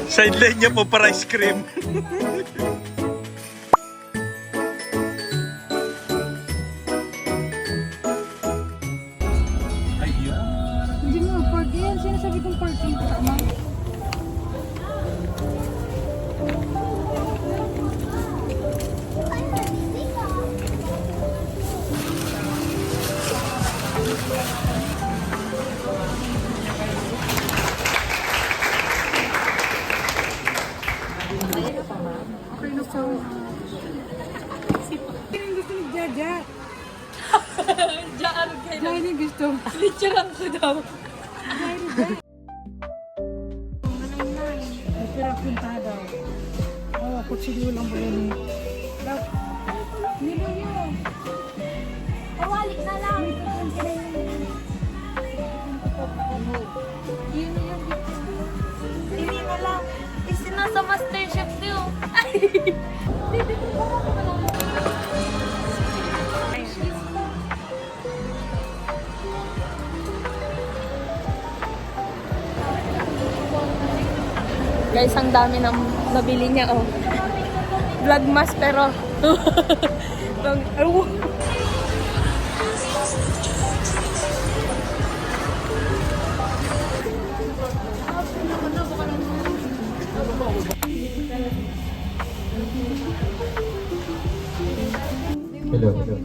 Sideline niya po para ice cream. Hindi mo, park yan. Sinasabi kong parking. Tama. Okay na po. Sino gusto ni Jaja? Diyan kayo. Jaja yung gusto. Picturean ko daw. Pero punta daw. Oo, kutsilyo lang ba yun eh. Nilo yun. Pawalik na lang. Yun yun. Hindi na lang. Isinasa Masterchef niyo. Ay! Guys, ang dami ng nabili niya, oh. Vlogmas, pero... Hello, hello.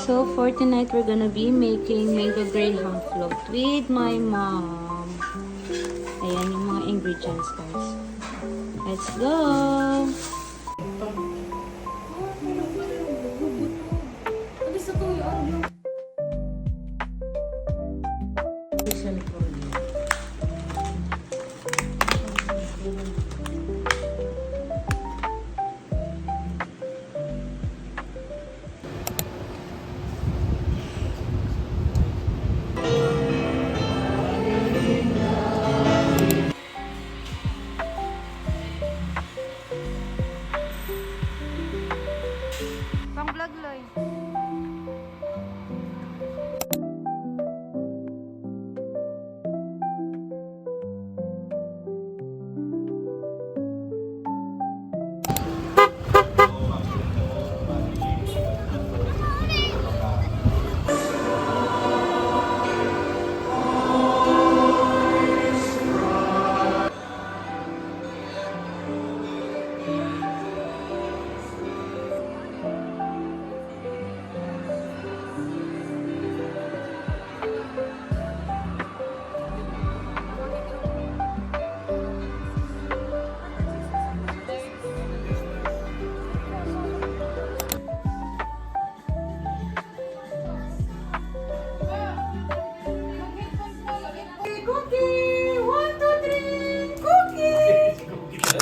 So for tonight, we're gonna be making mango graham float with my mom. Ayan yung mga ingredients, guys. Let's go! Pang vlog, Loy.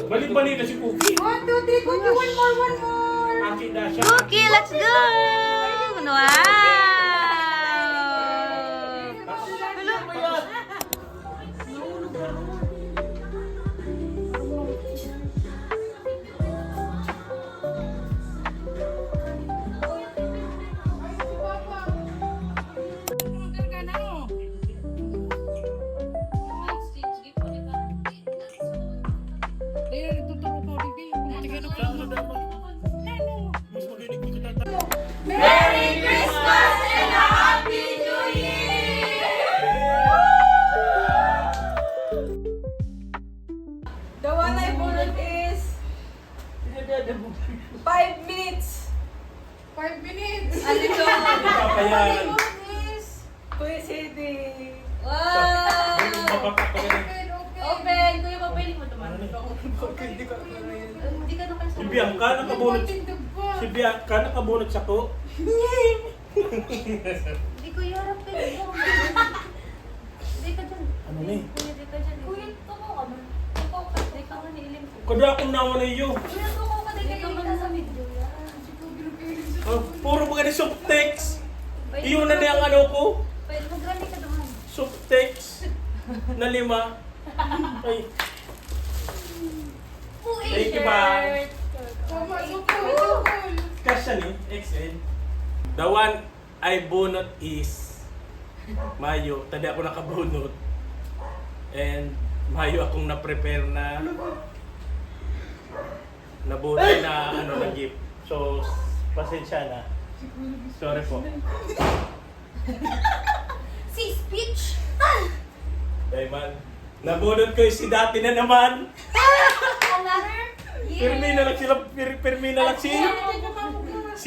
Balik-balik na si Cookie. 1, 2, 3, cookie. One more. Akin na siya. Cookie, let's go! Wow! Merry Christmas and a Happy New Year! The one I bought is 5 minutes. 5 minutes? Ano ito? Papayan. Kuya CD. Wow! Open! Kuya, papailin mo ito, man. Hindi ka na kayo Si Bianca nakabunot. Si Bianca nakabunot sa ko. Hindi ko yarap kayo. Hindi ka dyan. Ano ni? Kuya, hindi ka dyan. Kuya, tuko ka man. Tuko ka. Hindi ka nga niilim ko. Kada akong naman na iyo. Kuya, tuko ka. Hindi ka man sa video. Puro mga ni subtext. Iyo na niya ang ano ko. Pwede, mag-rally ka doon. Subtext na 5. Ay. Thank you, ba? t-shirt. Tama, sukul. Kasya ni, XL. The one I bunot is Mayo. Tadi ako nakabunot. And Mayo akong na-prepare na nabunot na na gift. So, pasensya na. Sorry po. Si speech. Hey man, nabunot ko yung si dati na naman. Another year. Pirmi na lang sila, pirmi na lang si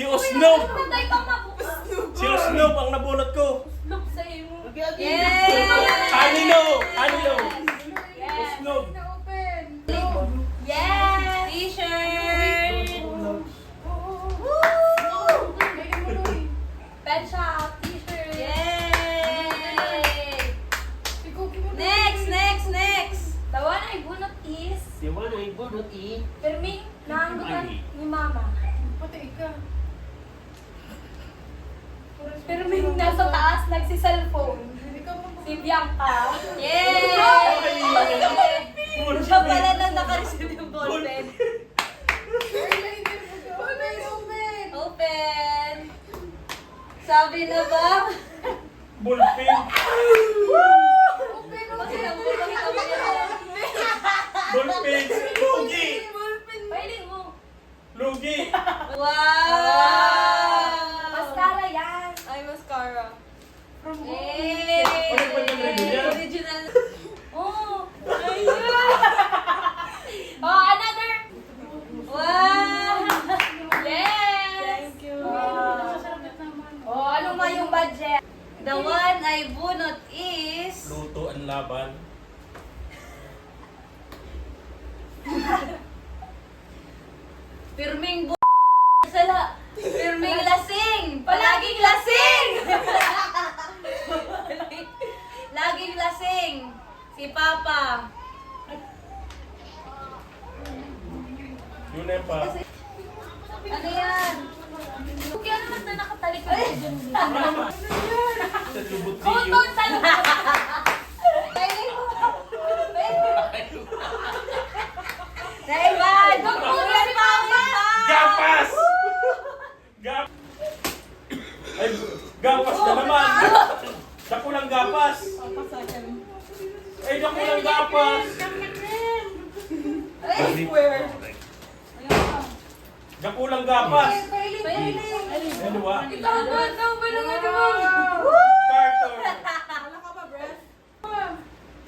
Osnob. Si Osnob ang nabunot ko. Yay! Anilo! Osnob. Yes! T-shirt! Pet shop t-shirt! Yay! Next! The one I bunot is Di ba na ibunot Perming naanggutan ni Mama. Pati ika. Perming nasa taas nagsi-cellphone. Ikaw mo. Si Bianca. Yay! Ballpen. Siya pala na naka-receive yung ballpen. Open! Sabi na ba? Ballpen. Pakita mo yan. Ballpen. Lugi. Pwede mo. Lugi. Wow! Mascara yan. Ay, mascara. Yay! Ano ba yung regular? Original. Oh! Ayun! Oh, another! Wow! Yes! Thank you. Oh, ano ma yung budget? The one I bunot is... Luto ang laban. Pirming sala. Pirming lasing. Palaging lasing. Laging lasing. Si Papa. Yun na pa. Ano yan? Kaya naman na nakatalik ka dyan. Sa lubot Oh, niyo. doon sa loob. Pwede mo. Naiman! Doon po yan, Papa! Gapas! Gap! Ay, gapas na naman! Dako lang gapas! Ay, dako lang gapas! Ay, square. Dako lang gapas! Pwede. Ano ba? Itaw ba naman naman? Carter!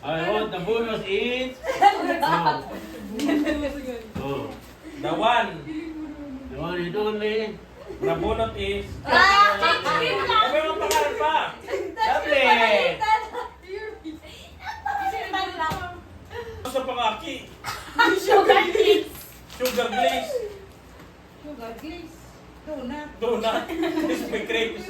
I want the bonus is The one the one you don't need. na bunot is... Ah! Ano yung pangalan pa? Tablet. Ano sa pangaki? Sugar cakes. Sugar glaze. Sugar glaze. Donut. Donut. This may crepes.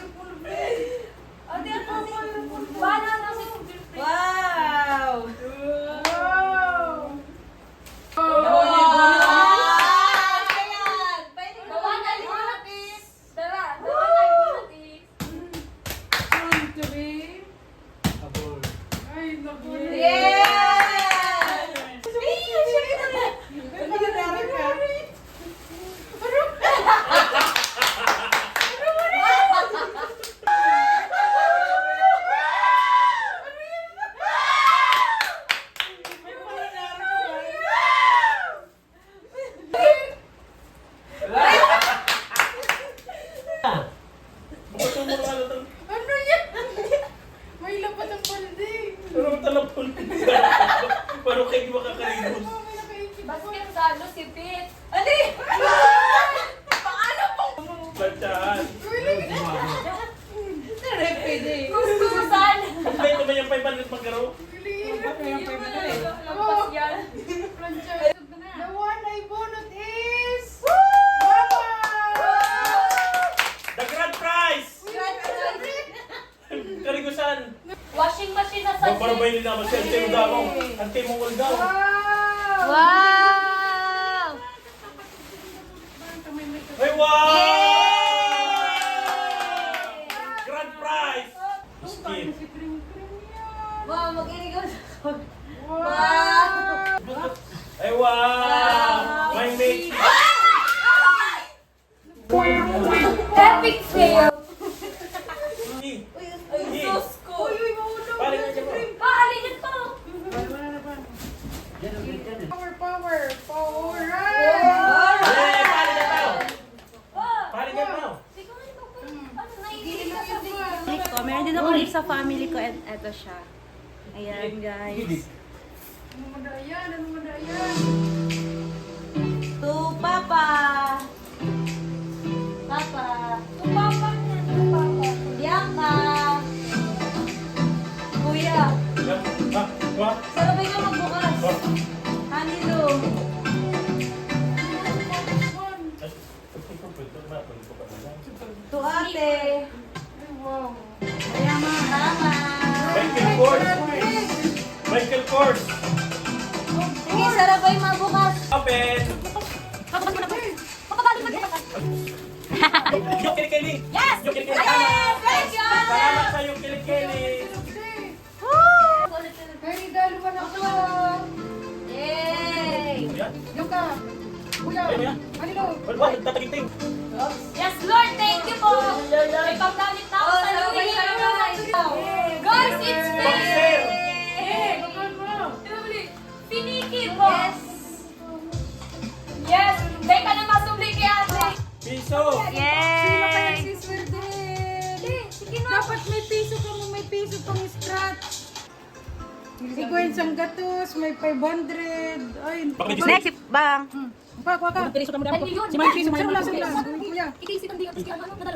Wow! Wow! Ayan! Pwede the one I bunot is... Tara, the one I bunot is... Country. Ay, naku. Yes! Ano nangyari ka? Bakit yung mga ano to? Ano yan? May lapat ang paldi. Ano ang talapon? Paano kayo di makakarigos? Oh, may nakaikip. Basket sa ano si Pete. Ali! Paano po? Bansyahan. Gustusan! May naman yung 500 magkaro. Lampas yan. The one I bunot is... The grand prize! Karigusan! Washing machine na sa Barbarbay nila naman siya. Antimo daw. Antimo wal daw. Wow! Wow! Ay, wow! Grand prize! Skip. Wow, mag-inigaw sa Wow! Ay, wow! Epic fail! Uy, Ay, Diyos ko! pare na siya mo. Pahalin ito! Power. Eh, pare na tao. Pare na tao. Ko, meron din ako ulit sa family ko at eto siya. Ayan guys. Ano madayan? To Papa! Papa! To Papa niya! To Papa! Bianca! Kuya! Sarabay ka magbukas! Hanilo! To ate! Wow. Mama! Michael Kors. Sige, sarabay mabukas! Open. Yung kilikili. Yes! Yung kilikili. Yes! Thank you! Salamat sa yung kilikili. Hey, dalawa na ako. Yay! Yan. Yung ka. Kuya. Ano yan? Ano? Wala, tatagiting. Yes, Lord, thank you po! May pagdamit na ako sa Louis. Guys, it's Boxer. me! Piniki po! Yes! Yes! Dahil ka na masubli kay ate! Piso. Sino kaya Yay! siswerte? Sige na! Dapat may piso ka mo, may piso pang scratch. Si Gwen sang gatos, may 500. Ay, Next, bang! Pa, kuha ka. Si May piso, sumula. Kuya.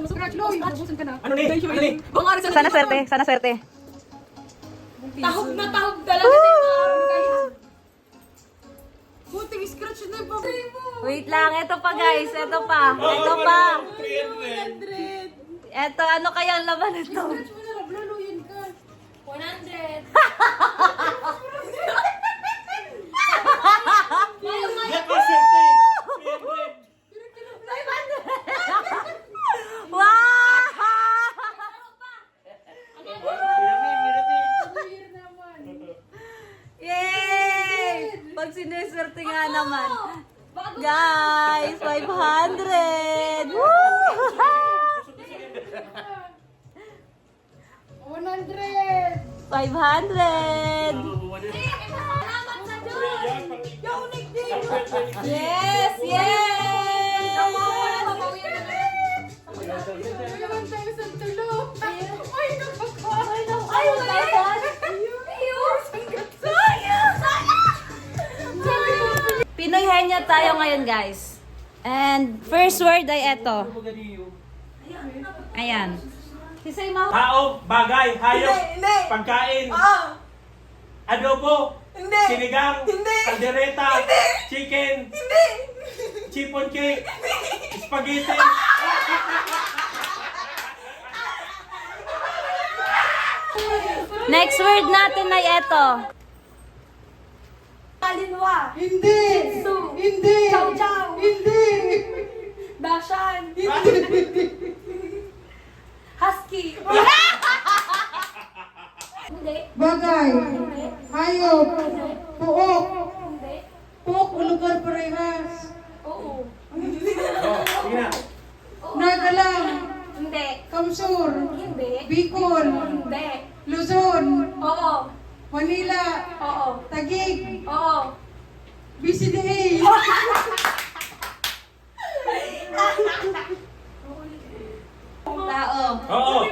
Scratch, Loy. Ubusan ka na. Ano ni? Ano ni? Sana swerte, sana swerte. Tahog na tahog talaga tayo. Buting scratch na pa. Wait lang, ito pa guys, ito pa. Ito pa. 300. Ito, ano kaya ang laman nito? Scratch mo na lang, luluyin ka. 100. Yan pa, serte. 300. Wow! Luluyin naman. Yay! Pag sineswerte nga naman. Guys, 500! Woo! 100. 500! Yes! Yes! 1,000 tulo. Ay, nakaka. Ay, wala! Pinoy Henya tayo ngayon, guys. And first word ay eto. Ayan. Si Sayma. Tao, bagay, hayop, pagkain, adobo, sinigang, kaldereta, chicken, chipon cake, spaghetti. Next word natin ay eto. Kalinwa, Hindi. Hindi. Chow-chow. Hindi. Dashan, Husky. Hindi. Bagay. Hayop. Puok. Hindi. Puok o lugar parehas. Oo. Sige na. Nagalang. Hindi. Kamsur. Hindi. Bicol. Hindi. Luzon. Oo. Manila. Oo. Taguig. Oo. BCDA. Tao. Oo.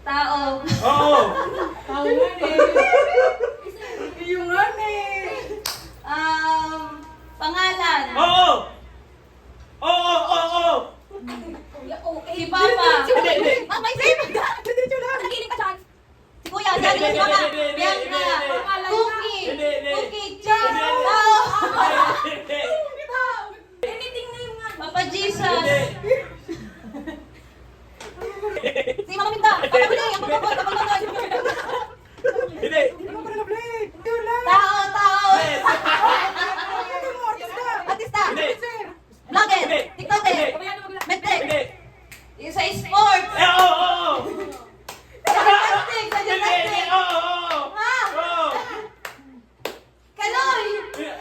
Tao. Oo. Yung ane. Pangalan. Oo. Oo, oo. Si Papa. Hindi, hindi. Mamay, nagiling ka dyan. Si Kuya, sabi ko Papa. Bianca. Cookie. Hindi, hindi. Cookie. Char. Hindi, hindi. Tao. Hindi. Anything na yung nga. Papa Jesus. Hindi. Si Mama Minta. Papa Huli. Ang pagkakot. Ang Hindi. Tao. Tao. Yes. Artista. Hindi. Vlogger. Hindi. TikToker. Hindi. Medtech. Hindi. Yung sa sports. Eh, oo, oo. Sa gymnastics. Sa Hindi, hindi. gymnastics. Oo, oo. Ha? Oo. Kaloy. Pwede,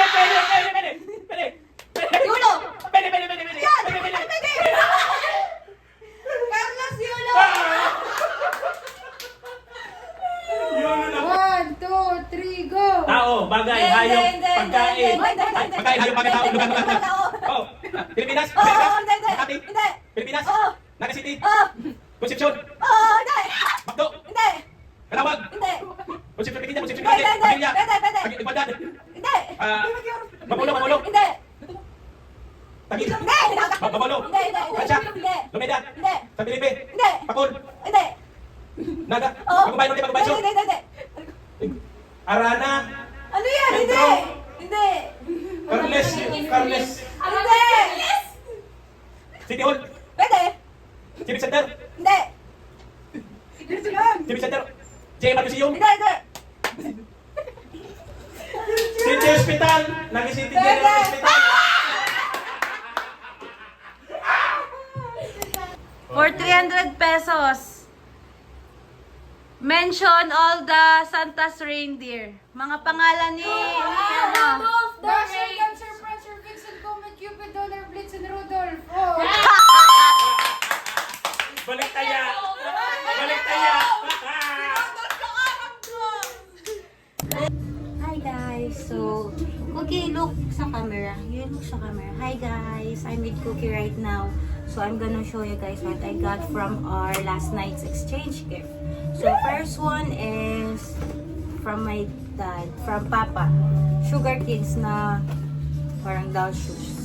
pwede, pwede, pwede. Pwede. Yulo. Pwede, pwede, pwede, pwede. Pwede, pwede. pagkain. Pagkain, hayop, bagay, tao, lugar. Oh. Pilipinas? Makati? Pilipinas? Naga City? Concepcion? Macdo? Kalawag? Concepcion, Pilipinas, Concepcion, Pamilya? Igualdad? Mamulo? Tagil? Mamulo? Kansya? Lumeda? San Felipe? Pakul? Naga? Pagbabayo? Arana? Ano yan? Pedro? Hindi! Carles? Hindi! City Hall? Pwede! Civic Center? Hindi! Civic Center? JMR Museum? Hindi! City Hospital? Nagi City General Hospital? For 300 pesos, mention all the Santa's reindeer. Mga pangalan ni... ano? Dasher, Dancer, Prancer, Vixen, Comet, Cupid, Donner, Blitzen, Rudolph. Oh. Balik taya! Balik taya! Hi guys! So, Cookie, look sa camera. You look sa camera. Hi guys! I'm with Cookie right now. So, I'm gonna show you guys what I got from our last night's exchange gift. So, first one is from my dad, from Papa. Sugar Kids na parang Dalshush.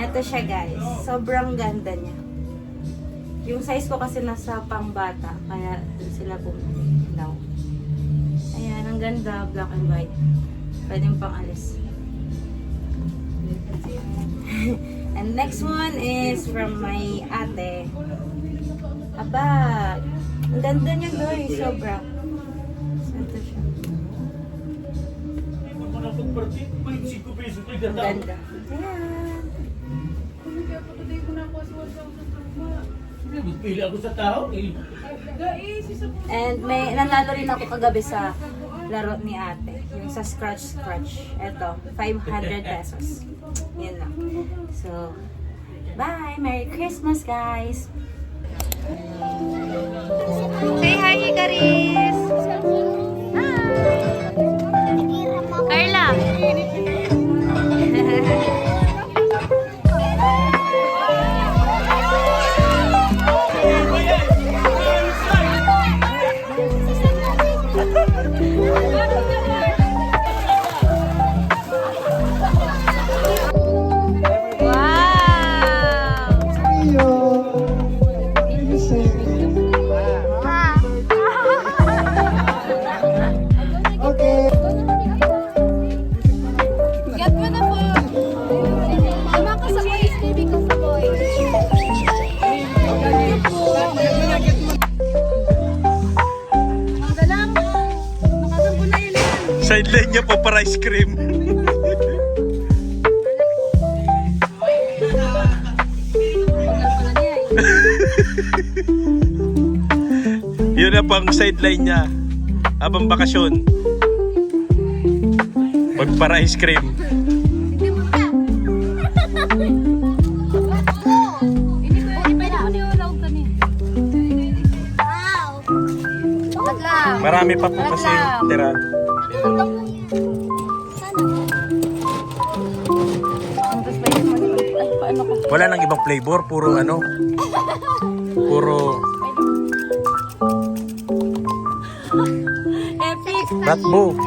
Ito siya guys. Sobrang ganda niya. Yung size ko kasi nasa pangbata, kaya sila bumili. No. Ayan, ang ganda, black and white. Pwedeng pang alis. And next one is from my ate. A bag. Ang ganda niya guys, sobra. Ito siya. Ang ganda. Ayan. Pili ako sa tao eh. And may nanalo rin ako kagabi sa laro ni ate. Yung sa scratch. Ito, 500 pesos. Yan lang. So, bye! Merry Christmas, guys! Say hi, Ikaris! Hi! Carla! Get mo na po! Tama ka sa boys, baby ko sa boys. Ang galang! Nakasampo na yun yan! Sideline niya po para ice cream. Yun na pang sideline niya. Habang bakasyon. Pag para ice cream. Hindi mo ka! Wow! Wala! Marami pa po kasi tira. Wala nang ibang flavor, puro ano. Puro Epic! Ratbo.